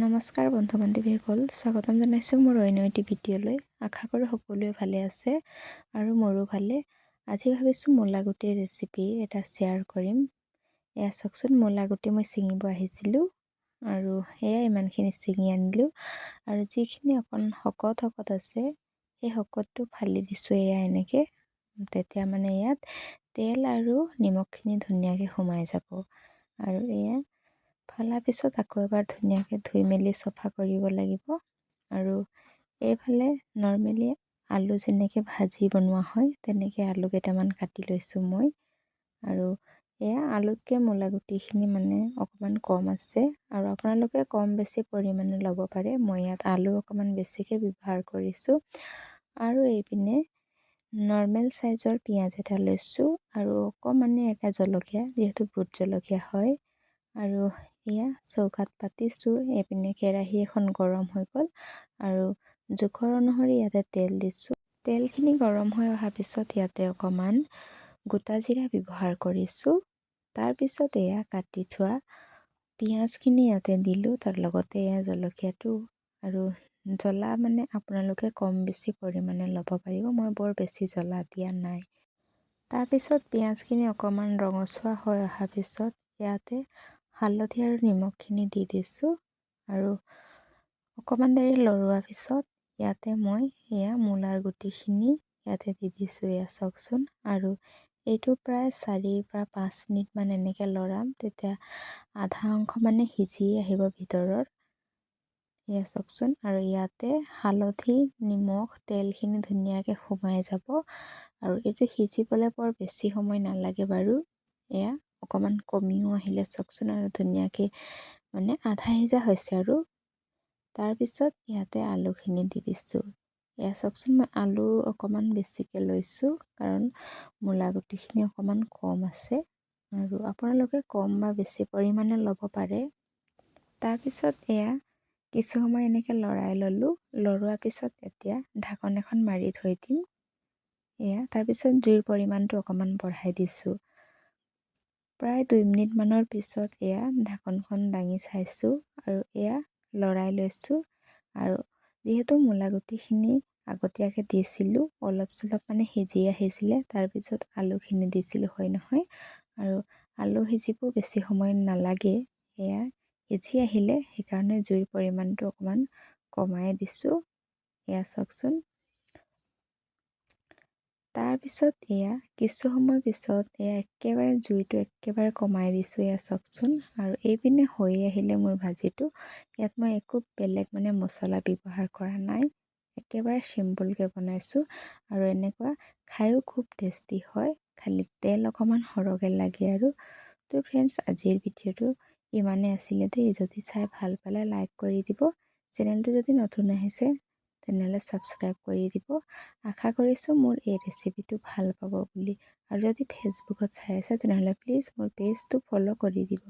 নমস্কাৰ বন্ধু বান্ধৱীসকল, স্বাগতম জনাইছোঁ মোৰ অন্য এটি ভিডিঅ'লৈ। আশা কৰোঁ সকলোৱে ভালে আছে আৰু মোৰো ভালে। আজি ভাবিছোঁ মূলা গুটিৰ ৰেচিপি এটা শ্বেয়াৰ কৰিম। এয়া চাওকচোন, মূলা গুটি মই ছিঙিব আহিছিলোঁ আৰু এয়া ইমানখিনি ছিঙি আনিলোঁ আৰু যিখিনি অকণ শকত আছে সেই শকতটো ফালি দিছোঁ এয়া এনেকৈ। তেতিয়া মানে ইয়াত তেল আৰু নিমখখিনি ধুনীয়াকৈ সোমাই যাব আৰু এয়া ফালাৰ পিছত আকৌ এবাৰ ধুনীয়াকৈ ধুই মেলি চফা কৰিব লাগিব। আৰু এইফালে নৰ্মেলি আলু যেনেকৈ ভাজি বনোৱা হয় তেনেকৈ আলু কেইটামান কাটি লৈছোঁ মই। আৰু এয়া আলুতকৈ মূলা গুটিখিনি মানে অকণমান কম আছে আৰু আপোনালোকে কম বেছি পৰিমাণে ল'ব পাৰে। মই ইয়াত আলু অকণমান বেছিকৈ ব্যৱহাৰ কৰিছোঁ। আৰু এইপিনে নৰ্মেল চাইজৰ পিঁয়াজ এটা লৈছোঁ আৰু অকণমানে এটা জলকীয়া, যিহেতু ভোট জলকীয়া হয়। আৰু এয়া চৌকাত পাতিছোঁ। এইপিনে কেৰাহী এখন গৰম হৈ গ'ল আৰু জোখৰ অনুসৰি ইয়াতে তেল দিছোঁ। তেলখিনি গৰম হৈ অহাৰ পিছত ইয়াতে অকণমান গোটা জিৰা ব্যৱহাৰ কৰিছোঁ। তাৰপিছত এয়া কাটি থোৱা পিঁয়াজখিনি ইয়াতে দিলোঁ, তাৰ লগতে এয়া জলকীয়াটো। আৰু জ্বলা মানে আপোনালোকে কম বেছি পৰিমাণে ল'ব পাৰিব, মই বৰ বেছি জ্বলা দিয়া নাই। তাৰপিছত পিঁয়াজখিনি অকণমান ৰঙচুৱা হৈ অহাৰ পিছত ইয়াতে হালধি আৰু নিমখখিনি দি দিছোঁ আৰু অকণমান দেৰি লৰোৱাৰ পিছত ইয়াতে মই এয়া মূলাৰ গুটিখিনি ইয়াতে দি দিছোঁ। এয়া চাওকচোন, আৰু এইটো প্ৰায় 4 পৰা 5 মিনিটমান এনেকৈ লৰাম, তেতিয়া আধা অংশ মানে সিজি আহিব ভিতৰৰ। এয়া চাওকচোন, আৰু ইয়াতে হালধি নিমখ তেলখিনি ধুনীয়াকৈ সোমাই যাব আৰু এইটো সিজিবলৈ বৰ বেছি সময় নালাগে বাৰু। এয়া অকণমান কমিও আহিলে চাওকচোন, আৰু ধুনীয়াকৈ মানে আধা সিজা হৈছে। আৰু তাৰপিছত ইয়াতে আলুখিনি দি দিছোঁ। এয়া চাওকচোন, মই আলু অকণমান বেছিকৈ লৈছোঁ কাৰণ মূলা গুটিখিনি অকণমান কম আছে আৰু আপোনালোকে কম বা বেছি পৰিমাণে ল'ব পাৰে। তাৰপিছত এয়া কিছু সময় এনেকৈ লৰাই ল'লোঁ। লৰোৱাৰ পিছত এতিয়া ঢাকন এখন মাৰি থৈ দিম। এয়া তাৰপিছত জুইৰ পৰিমাণটো অকণমান বঢ়াই দিছোঁ। প্ৰায় 2 মিনিটমানৰ পিছত এয়া ঢাকনখন দাঙি চাইছোঁ আৰু এয়া লৰাই লৈছোঁ। আৰু যিহেতু মূলা গুটিখিনি আগতীয়াকৈ দিছিলোঁ, অলপ চলপ মানে সিজি আহিছিলে, তাৰপিছত আলুখিনি দিছিলোঁ হয় নহয়, আৰু আলু সিজিব বেছি সময় নালাগে। এয়া সিজি আহিলে, সেইকাৰণে জুইৰ পৰিমাণটো অকণমান কমাই দিছোঁ। এয়া চাওকচোন, তাৰপিছত এয়া কিছু সময় পিছত এয়া একেবাৰে জুইটো একেবাৰে কমাই দিছোঁ। এয়া চাওকচোন, আৰু এইপিনে হৈ আহিলে মোৰ ভাজিটো। ইয়াত মই একো বেলেগ মানে মছলা ব্যৱহাৰ কৰা নাই, একেবাৰে চিম্পুলকৈ বনাইছোঁ আৰু এনেকুৱা খায়ো খুব টেষ্টি হয়, খালি তেল অকণমান সৰহকৈ লাগে। আৰু তো ফ্ৰেণ্ডছ, আজিৰ ভিডিঅ'টো ইমানেই আছিলে দেই। যদি চাই ভাল পালে লাইক কৰি দিব, চেনেলটো যদি নতুন আহিছে তেনেহ'লে ছাবস্ক্ৰাইব কৰি দিব। আশা কৰিছোঁ মোৰ এই ৰেচিপিটো ভাল পাব বুলি। আৰু যদি ফেচবুকত চাই আছে তেনেহ'লে প্লিজ মোৰ পেজটো ফ'ল' কৰি দিব।